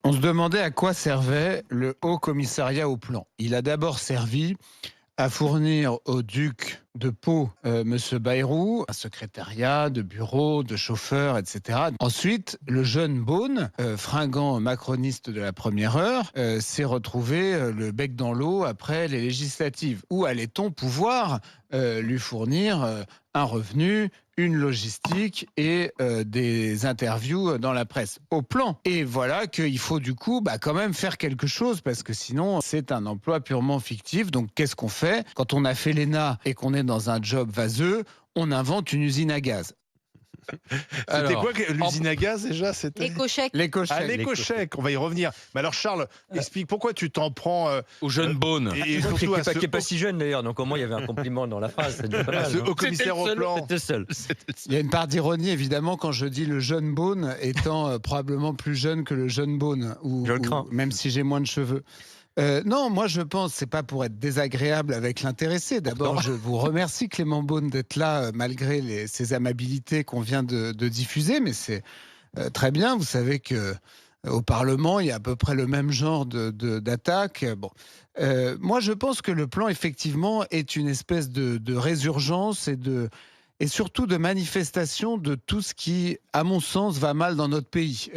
On se demandait à quoi servait le Haut Commissariat au Plan. Il a d'abord servi à fournir au duc de Pau, Monsieur Bayrou, un secrétariat de bureau, de chauffeur, etc. Ensuite, le jeune Beaune, fringant macroniste de la première heure, s'est retrouvé le bec dans l'eau après les législatives. Où allait-on pouvoir lui fournir un revenu, une logistique et des interviews dans la presse au Plan. Et voilà qu'il faut du coup quand même faire quelque chose parce que sinon c'est un emploi purement fictif. Donc qu'est-ce qu'on fait quand on a fait l'ENA et qu'on est dans un job vaseux? On invente une usine à gaz. C'était quoi l'usine à gaz déjà? C'était L'éco-chèque. L'éco-chèque. Ah, l'éco-chèque, on va y revenir. Mais alors Charles, explique pourquoi tu t'en prends au jeune Beaune. et Qui surtout à ce n'est pas si jeune d'ailleurs, donc au moins il y avait un compliment dans la phrase. C'est déjà pas mal, au commissaire au plan. C'était seul. Il y a une part d'ironie évidemment quand je dis le jeune Beaune étant probablement plus jeune que le jeune Beaune, Je le crains. même si j'ai moins de cheveux. Non, moi je pense, c'est pas pour être désagréable avec l'intéressé. D'abord, je vous remercie Clément Beaune d'être là malgré ces amabilités qu'on vient de diffuser, mais c'est très bien. Vous savez que au Parlement, il y a à peu près le même genre d'attaque. Bon, moi je pense que le plan effectivement est une espèce de résurgence et surtout de manifestation de tout ce qui, à mon sens, va mal dans notre pays.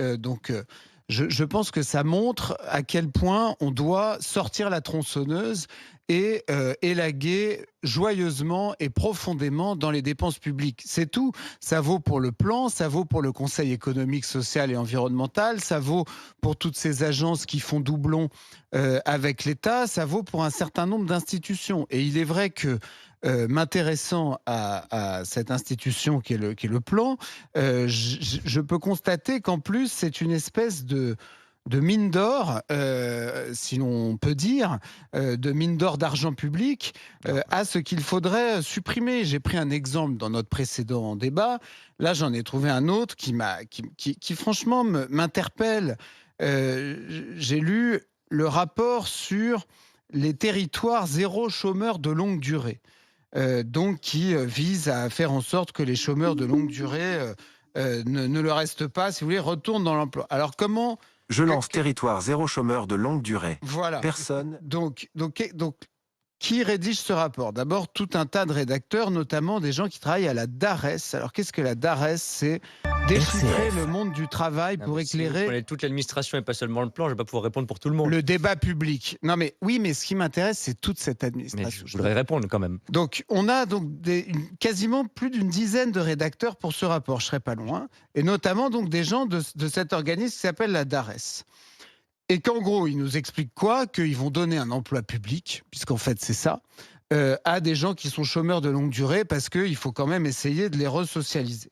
Je pense que ça montre à quel point on doit sortir la tronçonneuse et élaguer joyeusement et profondément dans les dépenses publiques. C'est tout. Ça vaut pour le plan, ça vaut pour le Conseil économique, social et environnemental, ça vaut pour toutes ces agences qui font doublon avec l'État, ça vaut pour un certain nombre d'institutions. Et il est vrai que m'intéressant à cette institution qui est le plan, je peux constater qu'en plus c'est une espèce de mine d'or, si l'on peut dire, de mine d'or d'argent public, à ce qu'il faudrait supprimer. J'ai pris un exemple dans notre précédent débat. Là, j'en ai trouvé un autre qui franchement m'interpelle. J'ai lu le rapport sur les territoires zéro chômeur de longue durée. Donc qui vise à faire en sorte que les chômeurs de longue durée ne le restent pas, si vous voulez, retournent dans l'emploi. Alors comment... Je lance territoire zéro chômeur de longue durée. Voilà. Personne. Donc, qui rédige ce rapport? D'abord, tout un tas de rédacteurs, notamment des gens qui travaillent à la DARES. Alors, qu'est-ce que la DARES? C'est déchiffrer le monde du travail pour éclairer... Si vous connaissez toute l'administration et pas seulement le plan, je ne vais pas pouvoir répondre pour tout le monde. Le débat public. Non, mais oui, mais ce qui m'intéresse, c'est toute cette Mais administration. je voudrais répondre quand même. Donc, on a donc quasiment plus d'une dizaine de rédacteurs pour ce rapport, je serais pas loin, et notamment donc des gens de cet organisme qui s'appelle la DARES. Et qu'en gros, ils nous expliquent quoi? Qu'ils vont donner un emploi public, puisqu'en fait c'est ça, à des gens qui sont chômeurs de longue durée, parce qu'il faut quand même essayer de les resocialiser.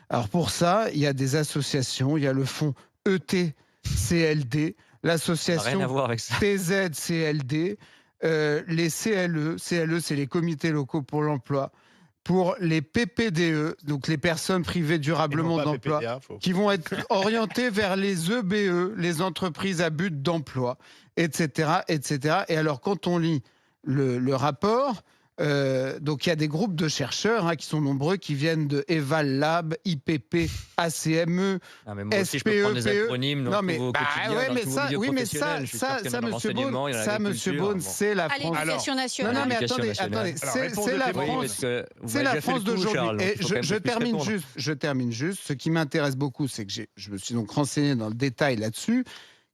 Alors pour ça, il y a des associations, il y a le fonds ETCLD, l'association Rien à voir avec ça. TZCLD, les CLE, c'est les comités locaux pour l'emploi, pour les PPDE, donc les personnes privées durablement d'emploi, qui vont être orientées vers les EBE, les entreprises à but d'emploi, etc., etc. Et alors, quand on lit le rapport, donc il y a des groupes de chercheurs qui sont nombreux, qui viennent de Eval Lab, IPP, ACME, Ah, mais moi aussi, je peux prendre des SPE. acronymes dans Non, tous mais, vos quotidiens, ouais, dans mais tous vos ça, milieux oui, mais professionnels. Je suis sûr qu'il y a dans le renseignement, il y en a dans Monsieur l'agriculture, Beaune, c'est la À France. l'éducation Non, nationale. non, mais L'éducation attendez, nationale. c'est la réponds-le, France. Parce que vous C'est avez la déjà fait France le coup, Charles, d'aujourd'hui. donc Et il faut quand même je que puisse répondre. termine juste. Ce qui m'intéresse beaucoup, c'est que je me suis donc renseigné dans le détail là-dessus.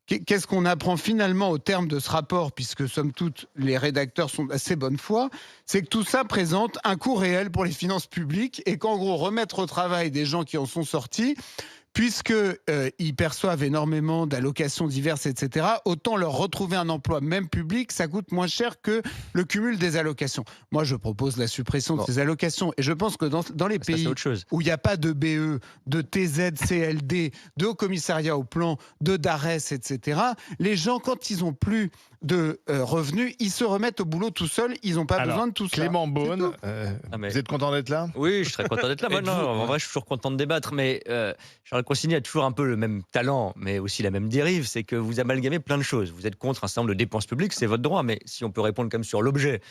Qu'est-ce qu'on apprend finalement au terme de ce rapport, puisque somme toute les rédacteurs sont d'assez bonne foi, c'est que tout ça présente un coût réel pour les finances publiques et qu'en gros remettre au travail des gens qui en sont sortis, puisque ils perçoivent énormément d'allocations diverses, etc., autant leur retrouver un emploi même public, ça coûte moins cher que le cumul des allocations. Moi, je propose la suppression de ces allocations. Et je pense que dans les Ça, c'est pays autre chose. où il n'y a pas de BE, de TZCLD, de Haut Commissariat au Plan, de DARES, etc., les gens, quand ils n'ont plus de revenus, ils se remettent au boulot tout seuls, ils n'ont pas besoin de tout ça. Clément Beaune, mais- vous êtes content d'être là? Oui, je serais content d'être là. Moi, non, en vrai, je suis toujours content de débattre. Mais Charles Consigny a toujours un peu le même talent, mais aussi la même dérive. C'est que vous amalgamez plein de choses. Vous êtes contre un certain nombre de dépenses publiques, c'est votre droit. Mais si on peut répondre comme sur l'objet,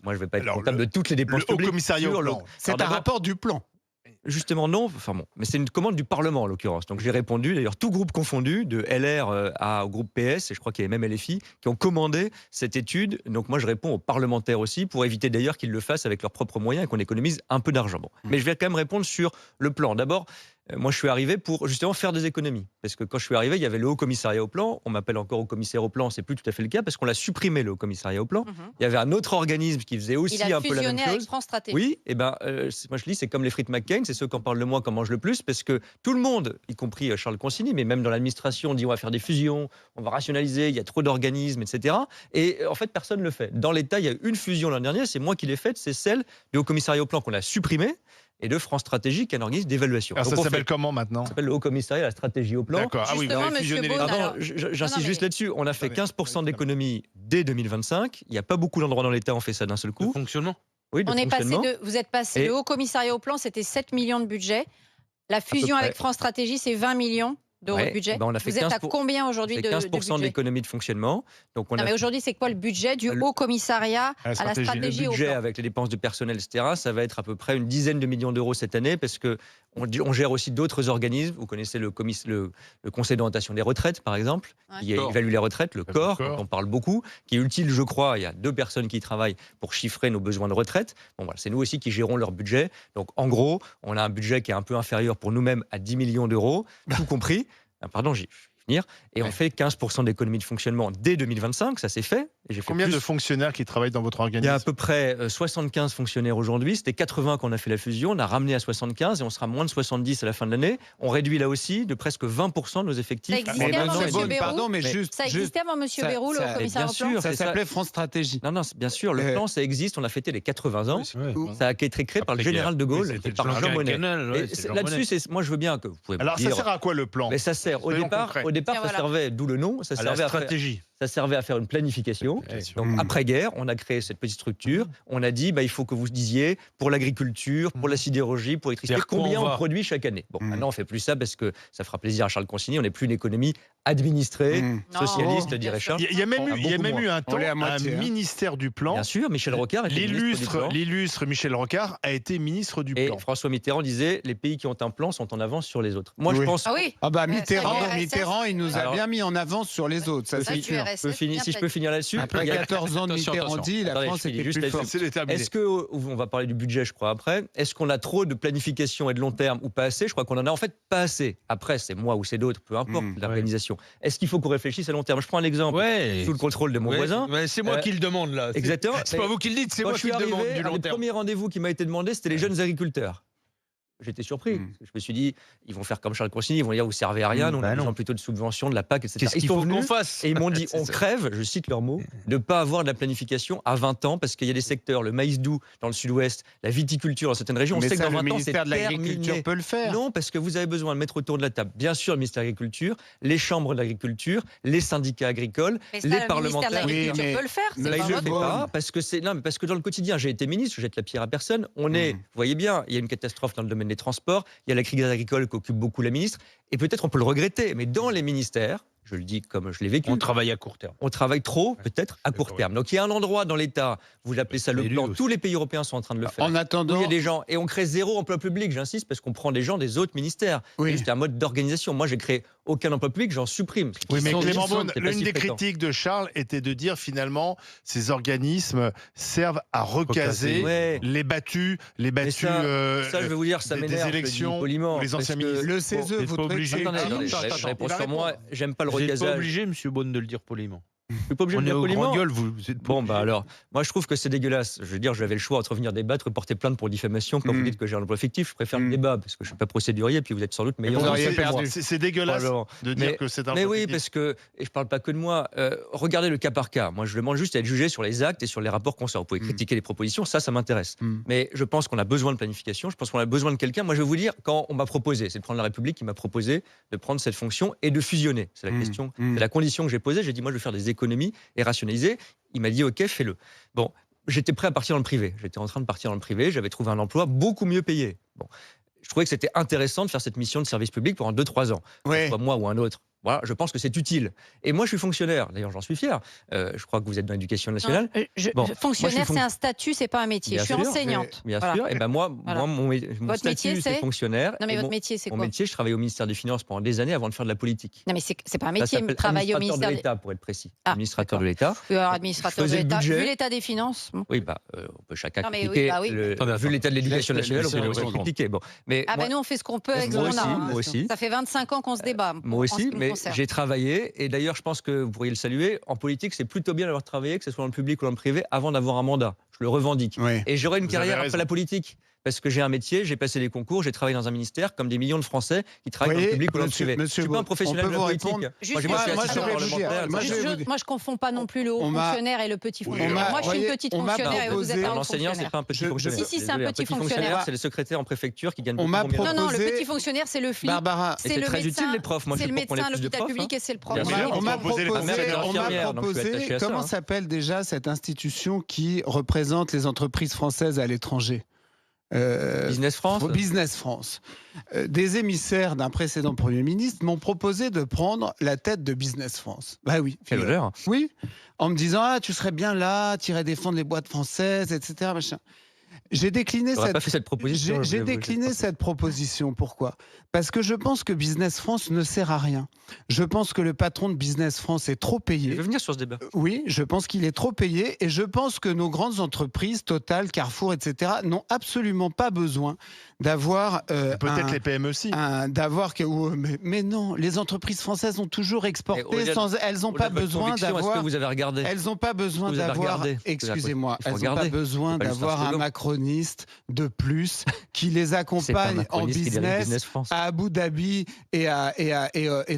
moi, je ne vais pas être Alors, comptable de toutes les dépenses Le Haut publiques. Commissariat au sur le- plan. C'est Alors un d'abord, rapport du plan. Justement, non. Enfin bon, mais c'est une commande du Parlement, en l'occurrence. Donc j'ai répondu, d'ailleurs, tout groupe confondu, de LR au groupe PS, et je crois qu'il y avait même LFI, qui ont commandé cette étude. Donc moi, je réponds aux parlementaires aussi, pour éviter d'ailleurs qu'ils le fassent avec leurs propres moyens et qu'on économise un peu d'argent. Bon. Mais je vais quand même répondre sur le plan. D'abord, moi, je suis arrivé pour justement faire des économies. Parce que quand je suis arrivé, il y avait le Haut Commissariat au Plan. On m'appelle encore Haut Commissaire au Plan. C'est plus tout à fait le cas parce qu'on l'a supprimé, le Haut Commissariat au Plan. Il y avait un autre organisme qui faisait aussi un peu la même chose. Avec France Stratégie. Oui, et moi je dis, c'est comme les frites McCain, c'est ceux qui en parlent le moins qui en mangent le plus, parce que tout le monde, y compris Charles Consigny, mais même dans l'administration, on dit on va faire des fusions, on va rationaliser, il y a trop d'organismes, etc. Et en fait, personne ne le fait. Dans l'État, il y a eu une fusion l'an dernier, c'est moi qui l'ai faite, c'est celle du Haut Commissariat au Plan qu'on a supprimé, et de France Stratégie, qui est un organisme d'évaluation. Alors ça s'appelle comment maintenant? Ça s'appelle le Haut Commissariat à la stratégie au plan. D'accord. Ah oui, Justement, vous avez fusionné les Monsieur deux. Beaune, Pardon, j'insiste juste là-dessus. On a fait Attendez, 15% d'économies dès 2025. Il n'y a pas beaucoup d'endroits dans l'État où on fait ça d'un seul coup. Fonctionnement. Oui, de On est passé fonctionnement. vous êtes passé, Et- le Haut Commissariat au Plan, c'était 7 millions de budget. La fusion près. avec France Stratégie, c'est 20 millions d'euros Ouais, de budget. ben on a fait Vous êtes à 15 combien aujourd'hui C'est de 15% budget d'économies de fonctionnement. Donc on Non, a mais aujourd'hui, c'est quoi le budget du Le- Haut Commissariat À la à la stratégie. stratégie le au budget plan? avec les dépenses de personnel, etc., ça va être à peu près une dizaine de millions d'euros cette année parce que on gère aussi d'autres organismes. Vous connaissez le Conseil d'orientation des retraites, par exemple, Ouais. qui Corps. évalue les retraites, le corps, Corps. dont on parle beaucoup, qui est utile, je crois. Il y a 2 personnes qui y travaillent pour chiffrer nos besoins de retraite. Bon, voilà, c'est nous aussi qui gérons leur budget. Donc, en gros, on a un budget qui est un peu inférieur pour nous-mêmes à 10 millions d'euros, tout compris. Ah, pardon, j'y vais finir. Et on fait 15% d'économie de fonctionnement dès 2025, ça c'est fait. Et j'ai fait Combien plus. de fonctionnaires qui travaillent dans votre Il y a à organisme? peu près 75 fonctionnaires aujourd'hui. C'était 80 quand on a fait la fusion. On a ramené à 75 et on sera moins de 70 à la fin de l'année. On réduit là aussi de presque 20% nos effectifs. Ça existait Mais avant, Monsieur Monsieur Beaune, Bérou pardon, mais Mais juste. Ça existait avant Monsieur ça- Bérou, le ça- Haut Commissariat bien au plan? sûr. Ça c'est ça. s'appelait France Stratégie. Non, bien sûr, le plan, ça existe. On a fêté les 80 ans. Ça a été créé par le général de Gaulle et par Jean Monnet. Et là-dessus, moi, je veux bien que vous pouvez me Alors ça dire. sert à quoi le plan? Mais ça sert. Au Soyons départ, concrets. Tiens, ça voilà. servait, d'où le nom, ça À la servait à faire. stratégie. Ça servait à faire une planification. Donc, Mm. après-guerre, on a créé cette petite structure. On a dit, il faut que vous disiez, pour l'agriculture, pour la sidérurgie, pour l'électricité, Vers quoi combien on on va produit chaque année. Bon, Mm. maintenant, on fait plus ça parce que ça fera plaisir à Charles Consigny. On n'est plus une économie administrée, Mm. Non, socialiste, bien dirait sûr. Charles. Il y a même Beaucoup eu un temps On l'est à un moitié, hein. ministère du plan. Bien sûr, Michel Rocard était ministre du plan. L'illustre Michel Rocard a été ministre du Et plan. François Mitterrand disait, les pays qui ont un plan sont en avance sur les autres. Moi, je Oui. pense. Ah oui. Ah bah ça, Mitterrand, l'URSS, Mitterrand, il nous a Alors- bien mis en avance sur les autres, ça Ça, c'est du sûr. RSS, Si je bien peux finir là-dessus. Après il y a- 14 ans de Attention, Mitterrand attention. dit, la Attendez, France je finis était juste plus là-dessus. forte. C'est déterminé. Est-ce que, on va parler du budget, je crois, après, est-ce qu'on a trop de planification et de long terme ou pas assez? Je crois qu'on en a en fait pas assez. Après, c'est moi ou c'est d'autres, peu importe l'organisation. Est-ce qu'il faut qu'on réfléchisse à long terme? Je prends un exemple, Ouais. sous le contrôle de mon voisin. Ouais, c'est moi Euh, qui le demande là. Exactement. C'est pas vous qui le dites, c'est Quand moi je qui suis le demande arrivé, du un long des terme. premiers rendez-vous qui m'a été demandé, c'était les jeunes agriculteurs. J'étais surpris. Mm. Je me suis dit, ils vont faire comme Charles Consigny, ils vont dire, vous servez à rien, nous on a besoin plutôt de subventions, de la PAC, etc. Qu'est-ce Ils qu'il sont faut qu'on venus fasse? et ils m'ont dit, C'est on ça. crève, je cite leurs mots, de ne pas avoir de la planification à 20 ans, parce qu'il y a des secteurs, le maïs doux dans le sud-ouest, la viticulture dans certaines régions, on Mais sait que ça, dans le 20 ans, c'est ministère de l'Agriculture terminé. peut le faire. Non, parce que vous avez besoin de mettre autour de la table, bien sûr, le ministère de l'Agriculture, les chambres d'agriculture, les syndicats agricoles, Mais ça, les le parlementaires. ministère de l'Agriculture Oui, mais- peut le faire. mais C'est Là, pas il ne le votre fait Beaune. pas parce que dans le quotidien, j'ai été ministre, je jette la pierre à personne. Vous voyez bien, il y a une catastrophe dans le domaine des transports, il y a la crise agricole qu'occupe beaucoup la ministre, et peut-être on peut le regretter, mais dans les ministères, je le dis comme je l'ai vécu, On travaille à court terme. on travaille trop, peut-être à court terme. Donc il y a un endroit dans l'État, vous appelez ça le Élu plan, aussi. tous les pays européens sont en train de le faire. En Où attendant, il y a des gens, et on crée 0 emploi public, j'insiste, parce qu'on prend des gens des autres ministères. Oui. C'est juste un mode d'organisation. Moi, j'ai créé aucun emploi public, j'en supprime. Oui, mais sont- Clément ils sont- Beaune, c'est pas l'une si des fréquent. critiques de Charles était de dire finalement ces organismes servent à recaser Ouais. les battus Ça, je vais vous dire, ça des m'énerve, je le dis élections poliment, ou les anciens parce que- ministres. le CESE, Bon, vous pas trouvez obligé. que c'est Attendez, utile je attends, réponds il va sur moi, j'aime pas le Vous n'êtes pas recasage. obligé, monsieur Beaune, de le dire poliment. Je suis pas obligé On de est dire au poliment. grand gueule, vous êtes pas Bon, obligé. bah alors, moi je trouve que c'est dégueulasse. Je veux dire, j'avais le choix entre venir débattre et porter plainte pour diffamation. Quand vous dites que j'ai un emploi fictif, je préfère le débat parce que je suis pas procédurier, puis vous êtes sans doute meilleur. vous que auriez moi. perdu. C'est dégueulasse Alors, de dire mais- que c'est un Mais oui, politique. parce que, et je parle pas que de moi, regardez le cas par cas. Moi, je demande juste à être jugé sur les actes et sur les rapports qu'on sort. Vous pouvez critiquer les propositions, ça m'intéresse. Mais je pense qu'on a besoin de planification, je pense qu'on a besoin de quelqu'un. Moi, je vais vous dire, quand on m'a proposé, c'est le président de la République qui m'a proposé de prendre cette fonction et de fusionner. C'est la question, c'est la condition que j'ai posée. J'ai dit, moi, je vais faire des économies et rationaliser. Il m'a dit, OK, fais-le. Bon, j'étais prêt à partir dans le privé. J'étais en train de partir dans le privé. J'avais trouvé un emploi beaucoup mieux payé. Bon. Je trouvais que c'était intéressant de faire cette mission de service public pendant 2-3 ans. Ouais. Soit moi ou un autre, Voilà, je pense que c'est utile. Et moi, je suis fonctionnaire. D'ailleurs, j'en suis fier. Je crois que vous êtes dans l'éducation nationale. Non, Bon, fonctionnaire, moi, je suis c'est un statut, c'est pas un métier. Bien je suis sûr, enseignante. Bien Voilà. sûr. Et ben moi, Voilà. mon Votre métier, statut, c'est c'est fonctionnaire. Non, mais Et votre mon- métier, c'est Mon quoi? métier, je travaille au ministère des Finances pendant des années avant de faire de la politique. Non, mais c'est pas un Ça métier, s'appelle travailler au administrateur ministère de l'État, pour être précis. Ah, Administrateur de d'accord. l'État. Alors, administrateur de faisais le l'État. budget. Vu l'état des finances. Bon. Oui, on peut chacun Non, mais oui, critiquer. bah oui. Vu l'état de l'éducation nationale, on peut Laisse-le critiquer. Bon, mais Ah, moi, ben nous, on fait ce qu'on peut avec ce moi qu'on a. aussi, hein. moi aussi. Ça fait 25 ans qu'on se débat. Moi en ce aussi, qui me mais concerne. j'ai travaillé, et d'ailleurs je pense que vous pourriez le saluer, en politique c'est plutôt bien d'avoir travaillé, que ce soit dans le public ou dans le privé, avant d'avoir un mandat. Je le revendique. Oui. Et j'aurai une Vous avez carrière raison. après la politique, parce que j'ai un métier, j'ai passé des concours, j'ai travaillé dans un ministère, comme des millions de Français qui travaillent dans le Voyez, public ou dans le monsieur- privé. monsieur Je suis pas un Beau, professionnel on de peut la vous politique. répondre. Juste Moi, j'ai moi, passé moi, assistant je vais vous parlementaire, dire, tout moi, ça. je vais vous dire. Moi, je confonds pas non plus le haut On m'a- fonctionnaire et le petit Oui, fonctionnaire. Moi, je suis une voyez, petite on m'a fonctionnaire et vous proposé- êtes un Un haut enseignant, c'est fonctionnaire. pas un petit Je- fonctionnaire. Si, si, c'est un Désolé, petit fonctionnaire. c'est le secrétaire en préfecture qui gagne On beaucoup m'a moins bien. Non, non, le proposé- petit fonctionnaire, c'est le flic. Barbara, Et c'est le très médecin, utile les profs. Moi, je c'est suis le pour qu'on ait médecin à plus de l'hôpital profs, public hein. et c'est le prof. Bien on sûr. m'a on m'a proposé les proposé, fonctionnaires on m'a infirmières, donc je suis proposé, attaché à ça, comment hein. s'appelle déjà cette institution qui représente les entreprises françaises à l'étranger? Business France. Business France. Des émissaires d'un précédent Premier ministre m'ont proposé de prendre la tête de Business France. Bah oui. Quel honneur. Oui, en me disant, ah, tu serais bien là, tu irais défendre les boîtes françaises, etc. Machin. J'ai décliné J'aurais cette pas fait cette proposition. J'ai décliné cette proposition. Pourquoi? Parce que je pense que Business France ne sert à rien. Je pense que le patron de Business France est trop Je payé. veux venir sur ce débat. Oui, je pense qu'il est trop payé et je pense que nos grandes entreprises, Total, Carrefour, etc., n'ont absolument pas besoin d'avoir Peut-être les PME aussi. mais non, les entreprises françaises ont toujours exporté elles n'ont pas besoin Est-ce que d'avoir vous avez regardé? elles n'ont pas besoin Vous avez d'avoir, regardé. excusez-moi, Il faut elles n'ont pas regarder. besoin Faut pas juste d'avoir un un slogan. macroniste de plus qui les C'est pas accompagne en Macroniste qui dirige business France. à Abu Dhabi et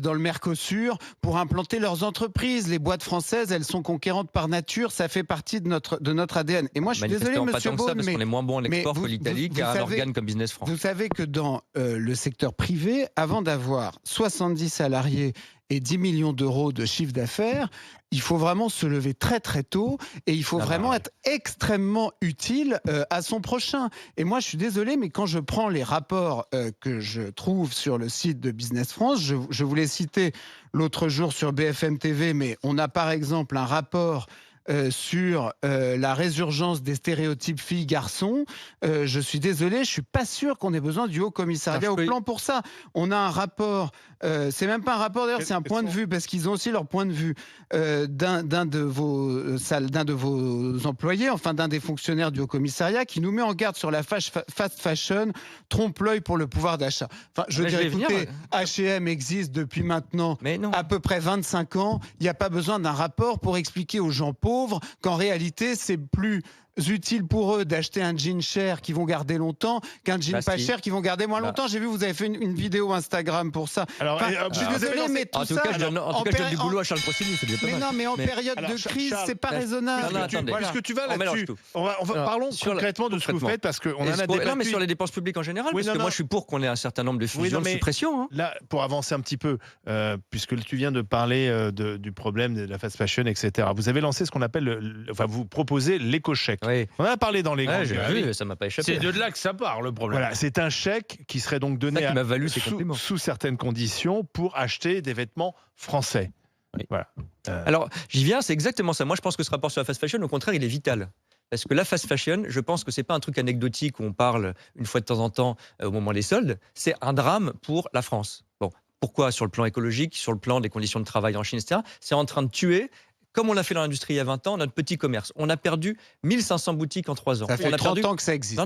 dans le Mercosur pour implanter leurs entreprises. Les boîtes françaises, elles sont conquérantes par nature, ça fait partie de notre ADN. Et moi, je suis désolé, Manifestement pas monsieur tant que ça, Beaune, parce mais qu'on est moins bon en export vous- que l'Italie, vous qui a un savez- organe comme Business France. vous savez que dans le secteur privé, avant d'avoir 70 salariés et 10 millions d'euros de chiffre d'affaires, il faut vraiment se lever très très tôt et il faut vraiment être extrêmement utile à son prochain. Et moi, je suis désolé, mais quand je prends les rapports que je trouve sur le site de Business France, je vous l'ai cité l'autre jour sur BFM TV, mais on a par exemple un rapport sur la résurgence des stéréotypes filles-garçons. Je suis désolé, je suis pas sûr qu'on ait besoin du Haut Commissariat au plan pour ça. On a un rapport, c'est même pas un rapport d'ailleurs, c'est un point de vue, parce qu'ils ont aussi leur point de vue d'un de vos employés, enfin d'un des fonctionnaires du Haut Commissariat, qui nous met en garde sur la fast fashion, trompe-l'œil pour le pouvoir d'achat. Enfin, je veux dire, écoutez, H&M existe depuis maintenant à peu près 25 ans. Il n'y a pas besoin d'un rapport pour expliquer aux gens pauvres qu'en réalité, c'est plus utile pour eux d'acheter un jean cher qu'ils vont garder longtemps qu'un jean pas cher qu'ils vont garder moins longtemps. J'ai vu, vous avez fait une vidéo Instagram pour ça. Alors, je suis désolé, mais tout en tout ça... cas, je donne du boulot à Charles Consigny, c'est bien pas Mais mal. non, mais en période de crise, c'est pas raisonnable. Puisque tu vas là-dessus, parlons concrètement de ce que vous faites, parce qu'on en a débattu. Non, mais sur les dépenses publiques en général, parce que moi je suis pour qu'on ait un certain nombre de fusions, de suppressions. Là, pour avancer un petit peu, puisque tu viens de parler du problème de la fast fashion, etc., vous avez lancé ce qu'on appelle, vous proposez l'éco-chèque. On en a parlé dans les grands. J'ai vu, ça m'a pas échappé. C'est de là que ça part, le problème. Voilà, c'est un chèque qui serait donc donné sous certaines conditions pour acheter des vêtements français. Oui. Voilà. Alors, j'y viens, c'est exactement ça. Moi, je pense que ce rapport sur la fast fashion, au contraire, il est vital. Parce que la fast fashion, je pense que c'est pas un truc anecdotique où on parle une fois de temps en temps au moment des soldes. C'est un drame pour la France. Bon, pourquoi? Sur le plan écologique, sur le plan des conditions de travail en Chine, etc. C'est en train de tuer, comme on l'a fait dans l'industrie il y a 20 ans, notre petit commerce. On a perdu 1500 boutiques en 3 ans. Ça fait on a 30 ans que ça existe.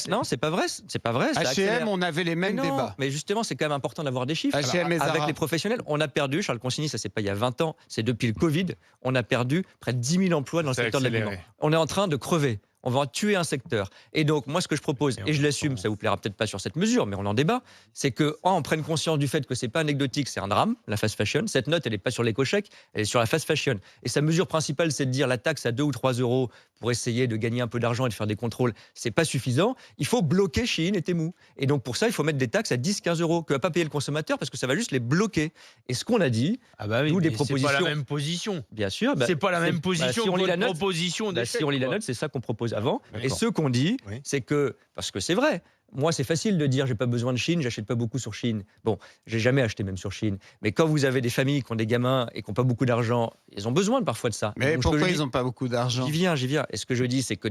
Non, c'est pas vrai. C'est pas vrai. H&M, on avait les mêmes débats. Mais justement, c'est quand même important d'avoir des chiffres. H&M et Zara. Avec les professionnels, on a perdu, Charles Consigny, ça c'est pas il y a 20 ans, c'est depuis le Covid, on a perdu près de 10 000 emplois dans le secteur de l'habillement. On est en train de crever. On va tuer un secteur. Et donc, moi, ce que je propose, et je l'assume, ça vous plaira peut-être pas sur cette mesure, mais on en débat, c'est qu'on prenne conscience du fait que c'est pas anecdotique, c'est un drame, la fast fashion. Cette note, elle n'est pas sur l'éco-chèque, elle est sur la fast fashion. Et sa mesure principale, c'est de dire la taxe à 2 ou 3 euros pour essayer de gagner un peu d'argent et de faire des contrôles. C'est pas suffisant. Il faut bloquer Shein et Temu. Et donc, pour ça, il faut mettre des taxes à 10-15 euros que va pas payer le consommateur parce que ça va juste les bloquer. Et ce qu'on a dit, nous, des propositions. C'est pas la même position. Bien sûr. C'est pas la même position. Si on lit la note, proposition si on lit la note, c'est ça qu'on propose avant. Et ce qu'on dit, c'est que, parce que c'est vrai, moi, c'est facile de dire j'ai pas besoin de Chine, j'achète pas beaucoup sur Chine. Bon, j'ai jamais acheté même sur Chine. Mais quand vous avez des familles qui ont des gamins et qui n'ont pas beaucoup d'argent, ils ont besoin parfois de ça. Mais Donc, pourquoi ils n'ont pas beaucoup d'argent? J'y viens. Et ce que je dis, c'est que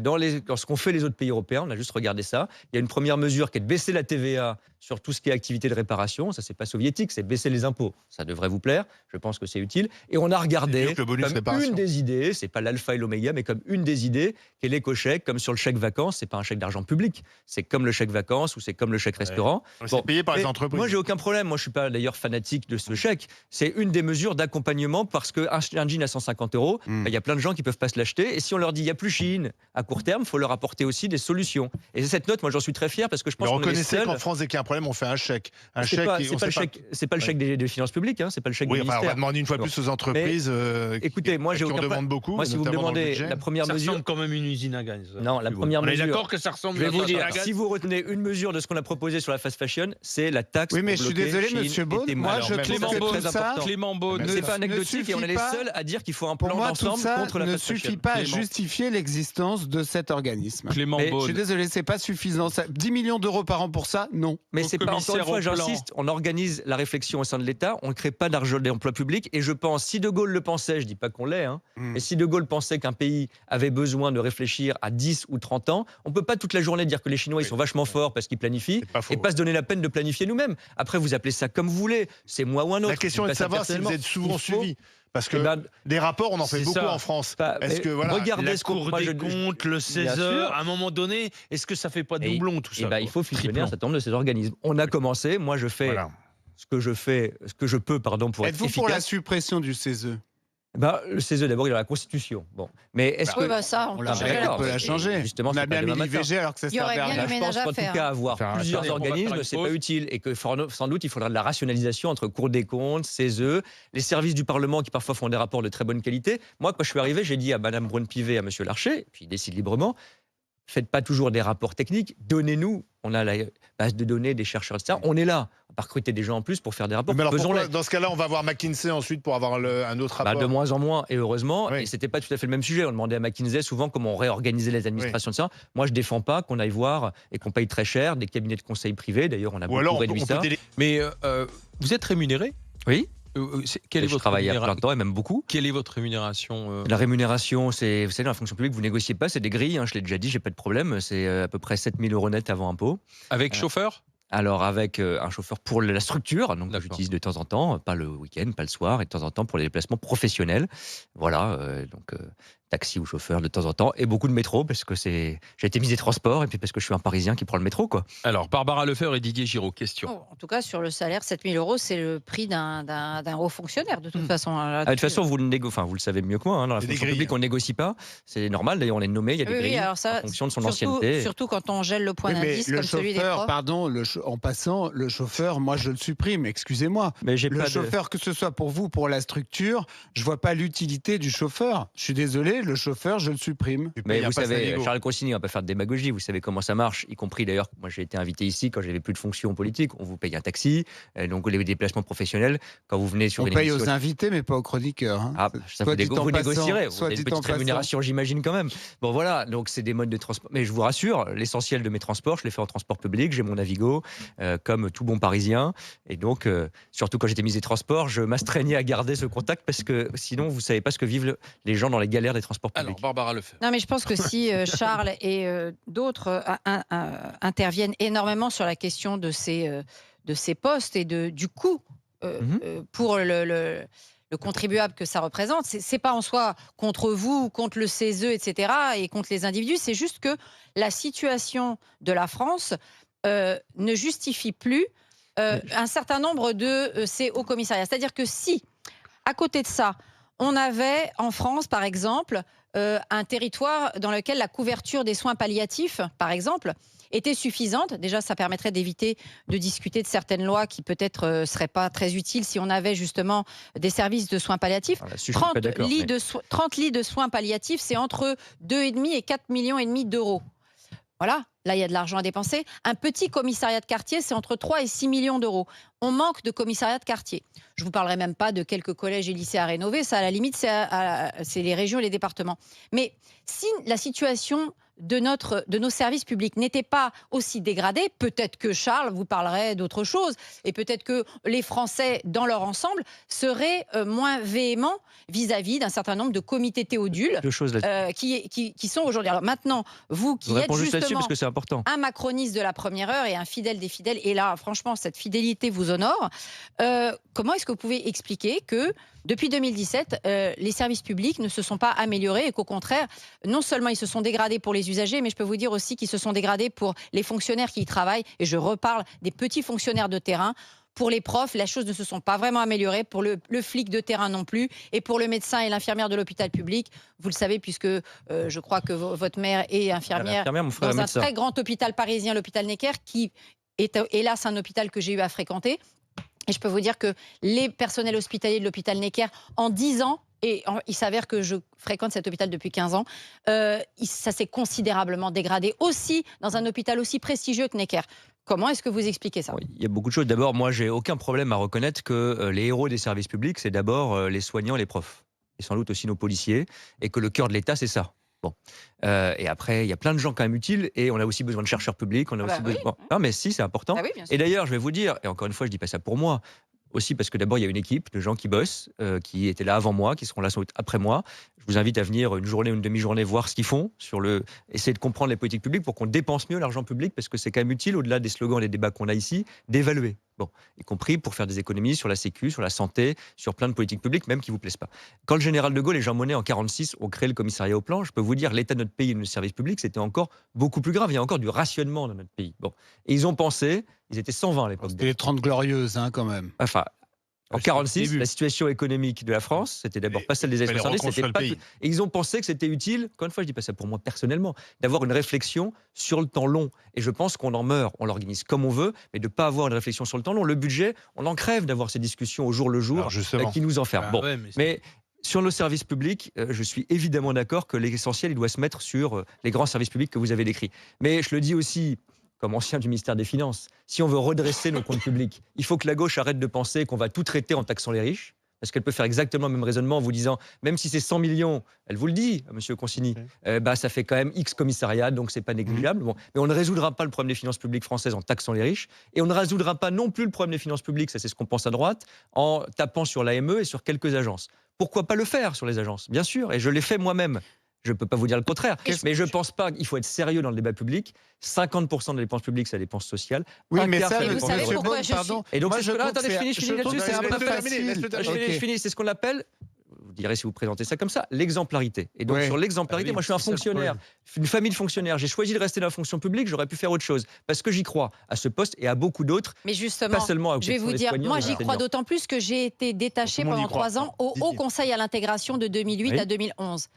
lorsqu'on fait les autres pays européens, on a juste regardé ça. Il y a une première mesure qui est de baisser la TVA sur tout ce qui est activité de réparation. Ça, c'est pas soviétique, c'est baisser les impôts. Ça devrait vous plaire. Je pense que c'est utile. Et on a regardé le bonus comme réparation. une des idées, c'est pas l'alpha et l'oméga, mais comme une des idées, qui est l'éco-chèque, comme sur le chèque vacances. C'est pas un chèque d'argent public. C'est comme le chèque vacances ou c'est comme le chèque restaurant. C'est payé par les mais entreprises. Moi, j'ai aucun problème. Moi, je suis pas d'ailleurs fanatique de ce chèque. C'est une des mesures d'accompagnement parce qu'un jean à 150 €, il y a plein de gens qui peuvent pas se l'acheter. Et si on leur dit il y a plus Chine à court terme, il faut leur apporter aussi des solutions. Et cette note, moi, j'en suis très fier parce que je pense Mais qu'on est les reconnaissez seuls. qu'en France, dès qu'il y a un problème, on fait un chèque. C'est pas le chèque des finances publiques, hein, c'est pas le chèque Oui, du enfin, on ministère. va demander une fois plus aux entreprises Écoutez, moi, j'ai qui en aucun demandent beaucoup. Moi, si vous me notamment dans le demandez budget. la première Ça mesure, ressemble quand même une usine à gaz. Non, la première On est mesure. d'accord que ça ressemble je vais à vous une dire, usine à gaz. si vous retenez une mesure de ce qu'on a proposé sur la fast fashion, c'est la taxe. Oui, mais pour je suis bloquer désolé, Chine monsieur et Beaune, Temu. moi, Alors, je même trouve ça, c'est que très tout ça, important. Clément Beaune, C'est ne- pas anecdotique et on est les suffit pas- seuls à dire qu'il faut un Pour plan moi, tout d'ensemble ça contre la ne fast fashion. suffit pas à Clément. justifier l'existence de cet organisme. Clément Mais Je suis Beaune. désolé, c'est pas suffisant. 10 millions d'euros par an pour ça, non. Mais Au c'est pas, encore une commissaire fois, au plan. j'insiste, on organise la réflexion au sein de l'État, on ne crée pas d'argent d'emploi public, et je pense, si De Gaulle le pensait, je dis pas qu'on l'est, hein, mais si De Gaulle pensait qu'un pays avait besoin de réfléchir à 10 ou 30 ans, on peut pas toute la journée dire que les Chinois, ils sont vachement forts parce qu'ils planifient, C'est pas faux. et pas se donner la peine de planifier nous-mêmes. Après, vous appelez ça comme vous voulez, c'est moi ou un autre. La question Je est dis de pas ça savoir si vous personnellement. êtes souvent Il faut- suivi. Parce que Eh ben, des rapports, on en fait c'est beaucoup ça. en France. Bah, Est-ce mais que voilà, regardez La ce qu'on- Cour moi, des je- comptes, le Bien CESE, sûr. à un moment donné, est-ce que ça fait pas Et- doublon tout eh ça ben, quoi il faut fusionner Triplon. un certain nombre de ces organismes. On a commencé, moi je fais Voilà. ce que je peux, pour être Êtes-vous efficace. pour la suppression du CESE? Le CESE, d'abord, il y a la Constitution. Bon. Mais est-ce Oui, que. bah ça, On l'a changerait on peut la la changer. Justement, On c'est a pas bien mis demain matin. l'IVG alors que ça Il y aurait servait à bien rien. du Je pense ménage à qu'en tout faire. cas, avoir Faire un plusieurs attendez, on va faire organismes, une c'est pause. pas utile et que sans doute, il faudra de la rationalisation entre Cour des comptes, CESE, les services du Parlement qui parfois font des rapports de très bonne qualité. Moi, quand je suis arrivé, j'ai dit à Mme Braun-Pivet, à M. Larcher, puis il décide librement, faites pas toujours des rapports techniques, donnez-nous, on a la base de données des chercheurs, etc. On est là, on va pas recruter des gens en plus pour faire des rapports. Mais alors Faisons-les. pourquoi, dans ce cas-là, on va voir McKinsey ensuite pour avoir un autre rapport. De moins en moins, et heureusement. Oui. Et c'était pas tout à fait le même sujet. On demandait à McKinsey souvent comment on réorganisait les administrations de ça. Moi, je défends pas qu'on aille voir et qu'on paye très cher des cabinets de conseil privés. D'ailleurs, on a Ou beaucoup alors on peut, réduit on peut ça. déléguer. Mais vous êtes rémunéré? Oui. Quelle est Je votre travaille à plein rémunération? de temps et même beaucoup. Quelle est votre rémunération La rémunération, c'est, vous savez, dans la fonction publique, vous négociez pas, c'est des grilles. Je l'ai déjà dit, j'ai pas de problème. C'est à peu près 7 000 € net avant impôt. avec chauffeur? Alors avec un chauffeur pour la structure, donc D'accord. j'utilise de temps en temps, pas le week-end, pas le soir, et de temps en temps pour les déplacements professionnels. Voilà, donc taxi ou chauffeur de temps en temps, et beaucoup de métro parce que j'ai été ministre des Transports et puis parce que je suis un Parisien qui prend le métro, quoi. Alors, Barbara Lefebvre et Didier Giraud, question. Oh, en tout cas, sur le salaire, 7 000 €, c'est le prix d'un haut fonctionnaire, de toute façon. De toute façon, vous le savez mieux que moi. Dans la C'est des fonction grilles. publique, on négocie pas. C'est normal. D'ailleurs, on est nommé. Il y a des Oui, oui, grilles alors ça, en fonction de son surtout, ancienneté. surtout quand on gèle le point Oui, mais d'indice le comme celui des chauffeur, profs. pardon, en passant, le chauffeur, moi je le supprime, excusez-moi. Mais j'ai Le pas de... chauffeur, que ce soit pour vous, pour la structure, je vois pas l'utilité du chauffeur. Je suis désolé, le chauffeur, je le supprime. Mais Il y a vous pas savez, Saligo. Charles Consigny, on va pas faire de démagogie. Vous savez comment ça marche, y compris d'ailleurs. Moi, j'ai été invité ici quand j'avais plus de fonction politique. On vous paye un taxi, donc les déplacements professionnels. Quand vous venez sur On une paye émission... aux invités, mais pas aux chroniqueurs. hein. Ah, ça Soit vous, dit en vous passant, négocierez. Vous soit avez une dit en petite passant. rémunération, j'imagine quand même. Bon, voilà. Donc, c'est des modes de transport. Mais je vous rassure, l'essentiel de mes transports, je les fais en transport public. J'ai mon Navigo, comme tout bon Parisien. Et donc, surtout quand j'étais ministre des Transports, je m'astreignais à garder ce contact parce que sinon, vous savez pas ce que vivent les gens dans les galères des transports publics. Alors, Barbara Lefebvre. Non, mais je pense que si Charles et d'autres interviennent énormément sur la question de ces postes et du coût pour le contribuable que ça représente, c'est pas en soi contre vous, contre le CESE, etc., et contre les individus, c'est juste que la situation de la France ne justifie plus un certain nombre de ces hauts commissariats. C'est-à-dire que si, à côté de ça, on avait en France, par exemple, un territoire dans lequel la couverture des soins palliatifs, par exemple, était suffisante. Déjà, ça permettrait d'éviter de discuter de certaines lois qui peut-être ne seraient pas très utiles si on avait justement des services de soins palliatifs. Alors là-dessus, je suis 30 pas d'accord, lits, mais- 30 lits de soins palliatifs, c'est entre 2,5 et 4,5 millions d'euros. Voilà, là, il y a de l'argent à dépenser. Un petit commissariat de quartier, c'est entre 3 et 6 millions d'euros. On manque de commissariat de quartier. Je ne vous parlerai même pas de quelques collèges et lycées à rénover. Ça, à la limite, c'est les régions et les départements. Mais si la situation de nos services publics n'était pas aussi dégradé, peut-être que Charles vous parlerait d'autre chose, et peut-être que les Français, dans leur ensemble, seraient moins véhéments vis-à-vis d'un certain nombre de comités Théodule Deux choses là-dessus. qui sont aujourd'hui. Alors maintenant, vous Je qui vous êtes réponds juste là-dessus justement parce que c'est important. un macroniste de la première heure et un fidèle des fidèles, et là, franchement, cette fidélité vous honore. Comment est-ce que vous pouvez expliquer que depuis 2017, les services publics ne se sont pas améliorés et qu'au contraire, non seulement ils se sont dégradés pour les usagers, mais je peux vous dire aussi qu'ils se sont dégradés pour les fonctionnaires qui y travaillent, et je reparle des petits fonctionnaires de terrain. Pour les profs, les choses ne se sont pas vraiment améliorées. Pour le flic de terrain non plus. Et pour le médecin et l'infirmière de l'hôpital public, vous le savez, puisque je crois que votre mère est infirmière Mon frère est dans un médecin. très grand hôpital parisien, l'hôpital Necker, qui est hélas un hôpital que j'ai eu à fréquenter. Et je peux vous dire que les personnels hospitaliers de l'hôpital Necker, en 10 ans, et il s'avère que je fréquente cet hôpital depuis 15 ans, ça s'est considérablement dégradé aussi dans un hôpital aussi prestigieux que Necker. Comment est-ce que vous expliquez ça? Il y a beaucoup de choses. D'abord, moi, j'ai aucun problème à reconnaître que les héros des services publics, c'est d'abord les soignants et les profs. Et sans doute aussi nos policiers. Et que le cœur de l'État, c'est ça. Bon. Et après, il y a plein de gens quand même utiles. Et on a aussi besoin de chercheurs publics. On a aussi besoin... Non, mais si, c'est important. Ah oui, bien sûr. Et d'ailleurs, je vais vous dire, et encore une fois, je dis pas ça pour moi, aussi parce que d'abord, il y a une équipe de gens qui bossent, qui étaient là avant moi, qui seront là sans doute après moi. Je vous invite à venir une journée ou une demi-journée voir ce qu'ils font, essayer de comprendre les politiques publiques pour qu'on dépense mieux l'argent public, parce que c'est quand même utile, au-delà des slogans et des débats qu'on a ici, d'évaluer. Bon, y compris pour faire des économies sur la sécu, sur la santé, sur plein de politiques publiques, même qui ne vous plaisent pas. Quand le général de Gaulle et Jean Monnet, en 1946, ont créé le commissariat au plan, je peux vous dire, l'état de notre pays et de nos services publics, c'était encore beaucoup plus grave. Il y a encore du rationnement dans notre pays. Bon. Et ils ont pensé, ils étaient 120 à l'époque. C'était les 30 glorieuses, hein, quand même. Enfin, en 1946, la situation économique de la France, c'était d'abord pas celle des années 70, c'était pas... Et ils ont pensé que c'était utile, encore une fois, je dis pas ça pour moi personnellement, d'avoir une réflexion sur le temps long. Et je pense qu'on en meurt, on l'organise comme on veut, mais de ne pas avoir une réflexion sur le temps long. Le budget, on en crève d'avoir ces discussions au jour le jour qui nous enferment. Bon, mais sur nos services publics, je suis évidemment d'accord que l'essentiel, il doit se mettre sur les grands services publics que vous avez décrits. Mais je le dis aussi comme ancien du ministère des Finances, si on veut redresser nos comptes publics, il faut que la gauche arrête de penser qu'on va tout traiter en taxant les riches, parce qu'elle peut faire exactement le même raisonnement en vous disant, même si c'est 100 millions, elle vous le dit, monsieur Consigny, ça fait quand même X commissariats, donc c'est pas négligeable. Bon, mais on ne résoudra pas le problème des finances publiques françaises en taxant les riches, et on ne résoudra pas non plus le problème des finances publiques, ça c'est ce qu'on pense à droite, en tapant sur l'AME et sur quelques agences. Pourquoi pas le faire sur les agences? Bien sûr, et je l'ai fait moi-même. Je ne peux pas vous dire le contraire, mais je ne pense pas qu'il faut être sérieux dans le débat public. 50% des dépenses publiques, c'est la dépense sociale. Oui, mais ça, vous savez pourquoi je suis... Et donc, moi, attendez, je finis là-dessus. C'est ce qu'on appelle... Je finis, c'est ce qu'on appelle... Vous direz si vous présentez ça comme ça, l'exemplarité. Et donc, sur l'exemplarité, moi, je suis un fonctionnaire, une famille de fonctionnaires. J'ai choisi de rester dans la fonction publique, j'aurais pu faire autre chose. Parce que j'y crois à ce poste et à beaucoup d'autres. Mais justement, pas seulement je vais vous dire, moi, j'y crois d'autant plus que j'ai été détachée pendant 3 ans au Haut Conseil à l'intégration de 2008 à 2011.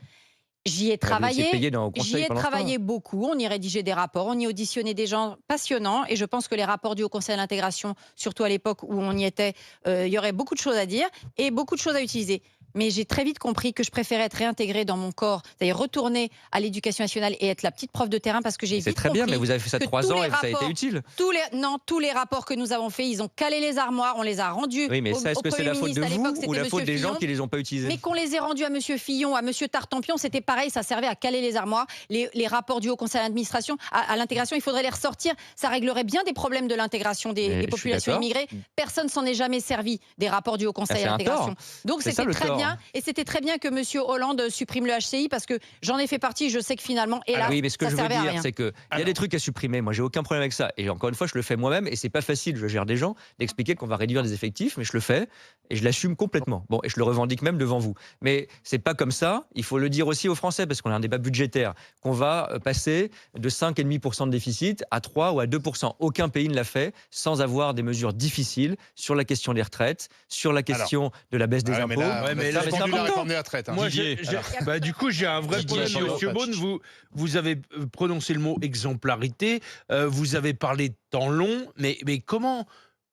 J'y ai travaillé beaucoup, on y rédigeait des rapports, on y auditionnait des gens passionnants, et je pense que les rapports du Haut Conseil à l'intégration, surtout à l'époque où on y était, il y aurait beaucoup de choses à dire et beaucoup de choses à utiliser. Mais j'ai très vite compris que je préférais être réintégrée dans mon corps, c'est-à-dire retourner à l'éducation nationale et être la petite prof de terrain, parce que j'ai vite compris. C'est très bien, mais vous avez fait ça 3 ans et ça a été utile. Tous les rapports que nous avons faits, ils ont calé les armoires, on les a rendus. Oui, mais ça, est-ce que c'est la faute de vous ou la faute des gens qui ne les ont pas utilisés? Mais qu'on les ait rendus à M. Fillon, à M. Tartampion, c'était pareil, ça servait à caler les armoires. Les rapports du Haut Conseil à l'administration, à l'intégration, il faudrait les ressortir. Ça réglerait bien des problèmes de l'intégration des populations immigrées. Personne s'en est jamais servi des rapports du Haut Conseil à l'intégration. Donc c'était très bien, et c'était très bien que M. Hollande supprime le HCI, parce que j'en ai fait partie, je sais que finalement, hélas, oui, mais ce que ça je veux servait à dire, rien. c'est qu'il y a des trucs à supprimer. Moi, j'ai aucun problème avec ça. Et encore une fois, je le fais moi-même, et c'est pas facile, je gère des gens, d'expliquer qu'on va réduire les effectifs, mais je le fais, et je l'assume complètement. Bon, et je le revendique même devant vous. Mais c'est pas comme ça, il faut le dire aussi aux Français, parce qu'on a un débat budgétaire, qu'on va passer de 5,5% de déficit à 3 ou à 2%. Aucun pays ne l'a fait sans avoir des mesures difficiles sur la question des retraites, sur la question de la baisse des impôts. Mais là, c'est important. Moi, du coup, j'ai un vrai problème, Monsieur Beaune. Vous avez prononcé le mot exemplarité, vous avez parlé de temps long, mais comment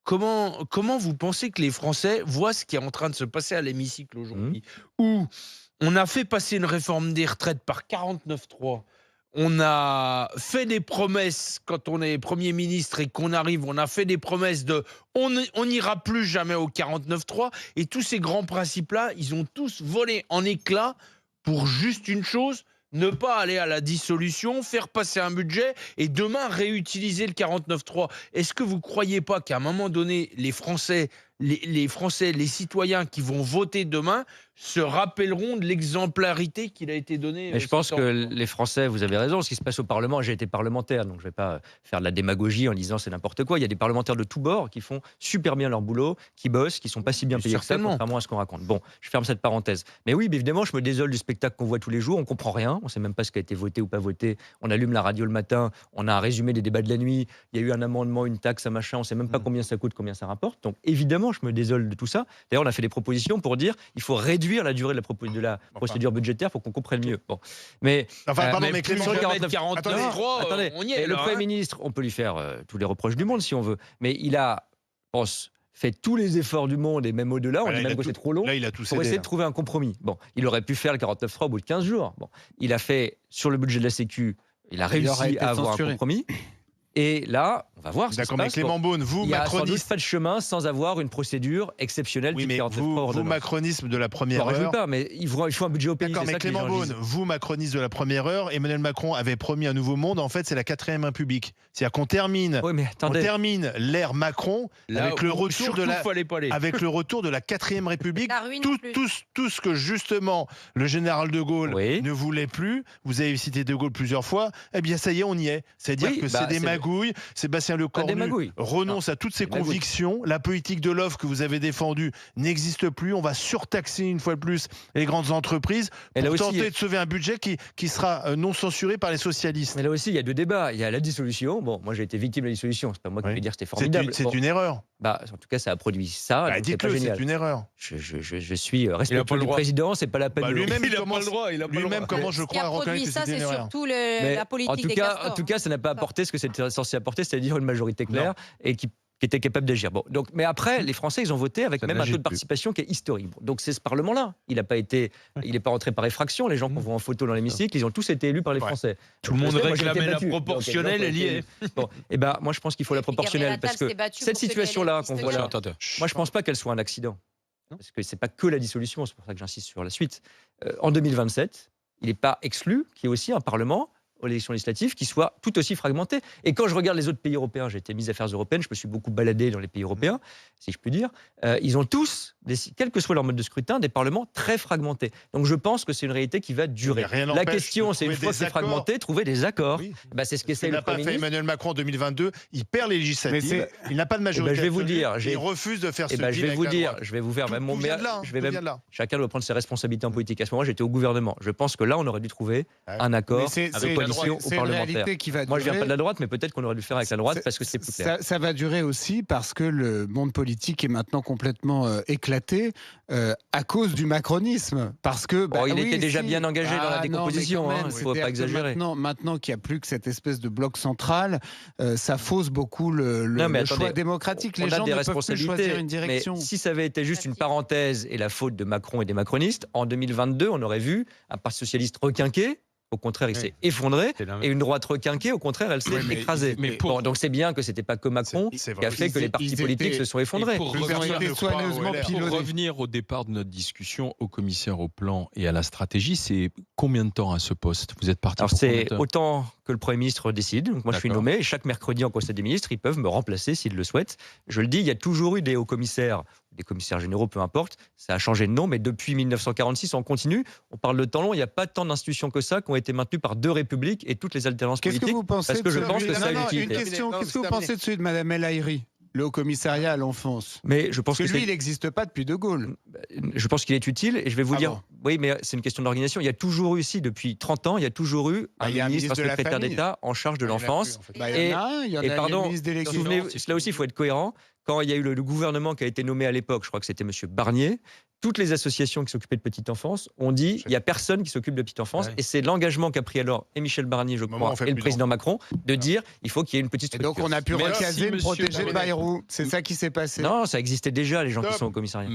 vous pensez que les Français voient ce qui est en train de se passer à l'hémicycle aujourd'hui, où on a fait passer une réforme des retraites par 49.3. On a fait des promesses quand on est Premier ministre et qu'on arrive, on a fait des promesses de on n'ira plus jamais au 49.3, et tous ces grands principes-là, ils ont tous volé en éclats pour juste une chose, ne pas aller à la dissolution, faire passer un budget et demain réutiliser le 49.3. Est-ce que vous ne croyez pas qu'à un moment donné, les Français, les citoyens qui vont voter demain se rappelleront de l'exemplarité qu'il a été donnée? Et je pense que les Français, vous avez raison, ce qui se passe au Parlement, j'ai été parlementaire, donc je ne vais pas faire de la démagogie en disant c'est n'importe quoi. Il y a des parlementaires de tous bords qui font super bien leur boulot, qui bossent, qui ne sont pas si bien payés que ça, contrairement à ce qu'on raconte. Bon, je ferme cette parenthèse. Mais oui, évidemment, je me désole du spectacle qu'on voit tous les jours, on ne comprend rien, on ne sait même pas ce qui a été voté ou pas voté. On allume la radio le matin, on a un résumé des débats de la nuit, il y a eu un amendement, une taxe, un machin, on ne sait même pas combien ça coûte, combien ça rapporte. Donc évidemment, je me désole de tout ça. D'ailleurs, on a fait des propositions pour dire il faut réduire la durée de la procédure budgétaire pour qu'on comprenne mieux. Bon. Mais, mais Clément, sur le 49.3, attendez, on y est. le Premier ministre, on peut lui faire tous les reproches du monde si on veut, mais il a, je pense, fait tous les efforts du monde et même au-delà, on dit même que c'est trop long, là, il a tout pour essayer de trouver un compromis. Bon, il aurait pu faire le 49.3 au bout de 15 jours. Bon, il a fait, sur le budget de la Sécu, il a réussi à avoir un compromis. Et là, on va voir ce qui se D'accord, mais passe. Clément Beaune, vous, il y a sans doute macroniste... pas de chemin sans avoir une procédure exceptionnelle. Oui, mais vous macronisme de la première heure... Je ne pas, mais il faut un budget au pays. D'accord, mais Clément Beaune, vous, macroniste de la première heure, Emmanuel Macron avait promis un nouveau monde. En fait, c'est la 4e République. C'est-à-dire qu'on termine, l'ère Macron avec le retour de la 4e République. Tout ce que, justement, le général de Gaulle ne voulait plus, vous avez cité de Gaulle plusieurs fois, eh bien, ça y est, on y est. C'est-à-dire que c'est des magouilles. Sébastien Lecornu renonce à toutes ses convictions. La politique de l'offre que vous avez défendue n'existe plus. On va surtaxer une fois de plus les grandes entreprises pour tenter de sauver un budget qui sera non censuré par les socialistes. Mais là aussi, il y a deux débats. Il y a la dissolution. Bon, moi, j'ai été victime de la dissolution. C'est pas moi qui vais dire que c'était formidable. C'est une erreur. En tout cas, ça a produit ça. Dites-le, c'est une erreur. Je suis respectueux du président. C'est pas la peine. Lui-même, il n'a pas le droit. Lui-même, comment je crois reconnaître que c'était une erreur. Surtout la politique des castors. En tout cas, ça n'a pas apporté ce que c'était censé apporter, c'est-à-dire une majorité claire et qui était capable d'agir. Bon, donc, mais après, les Français, ils ont voté avec même un taux de participation qui est historique. Bon, donc c'est ce Parlement-là. Il n'est pas entré par effraction. Les gens qu'on voit en photo dans l'hémicycle, ils ont tous été élus par les Français. Tout le monde réclamait la proportionnelle, elle y est. Bon, et ben, moi, je pense qu'il faut la proportionnelle parce que cette situation-là qu'on voit là, moi, je pense pas qu'elle soit un accident. Parce que c'est pas que la dissolution, c'est pour ça que j'insiste sur la suite. En 2027, il n'est pas exclu qu'il y ait aussi un Parlement aux élections législatives qui soit tout aussi fragmenté. Et quand je regarde les autres pays européens, j'ai été ministre des Affaires européennes, je me suis beaucoup baladé dans les pays européens, si je puis dire, ils ont tous, quel que soit leur mode de scrutin, des parlements très fragmentés. Donc je pense que c'est une réalité qui va durer. La question, c'est une fois que c'est fragmenté, trouver des accords. Oui. C'est ce qu'essaie le Premier ministre. Emmanuel Macron en 2022, il perd les législatives, il n'a pas de majorité. Je vais vous dire, il refuse de faire ce deal. Je vais vous faire même mon chacun doit prendre ses responsabilités en politique. À ce moment-là, j'étais au gouvernement. Je pense que là, on aurait dû trouver un accord avec opposition aux parlementaires. Moi, je viens pas de la droite, mais peut-être qu'on aurait dû le faire avec la droite parce que c'est plus clair. Ça va durer aussi parce que le monde politique est maintenant complètement éclaté à cause du macronisme. Parce que il était déjà bien engagé dans la décomposition. Il ne faut pas exagérer. Maintenant qu'il n'y a plus que cette espèce de bloc central, ça fausse beaucoup le choix démocratique. Les gens ne peuvent plus choisir une direction. Mais si ça avait été juste une parenthèse et la faute de Macron et des macronistes, en 2022, on aurait vu un parti socialiste requinqué. Au contraire, il s'est effondré, et une droite requinquée, au contraire, elle s'est écrasée. Donc c'est bien que c'était pas que Macron qui a fait que les partis politiques se sont effondrés. Pour revenir au départ de notre discussion, au commissaire au plan et à la stratégie, c'est combien de temps à ce poste? Vous êtes parti? Alors c'est autant que le Premier ministre décide. Donc moi je suis nommé, et chaque mercredi en Conseil des ministres, ils peuvent me remplacer s'ils le souhaitent. Je le dis, il y a toujours eu des hauts commissaires, des commissaires généraux, peu importe. Ça a changé de nom, mais depuis 1946, on continue. On parle de temps long, il n'y a pas tant d'institutions que ça qui ont été maintenues par deux républiques et toutes les alternances politiques. Qu'est-ce que vous pensez parce que je pense que ça a une utilité. Qu'est-ce que vous pensez de celui de Mme El Haïry, le Haut Commissariat à l'enfance? Mais je pense que lui, il n'existe pas depuis De Gaulle. Je pense qu'il est utile et je vais vous dire. Bon. Oui, mais c'est une question d'organisation. Il y a toujours eu ici, depuis 30 ans, il y a toujours eu un ministre, un secrétaire d'État en charge de l'enfance. Et pardon, souvenez-vous, là aussi, il faut être cohérent. Quand il y a eu le gouvernement qui a été nommé à l'époque, je crois que c'était M. Barnier, toutes les associations qui s'occupaient de petite enfance ont dit il n'y a personne qui s'occupe de petite enfance. Ouais. Et c'est l'engagement qu'a pris alors et Michel Barnier, je crois, et le président Macron, de dire il faut qu'il y ait une petite structure. Et donc on a pu recaser, protéger Bayrou. C'est ça qui s'est passé. Non, ça existait déjà, les gens qui sont au commissariat.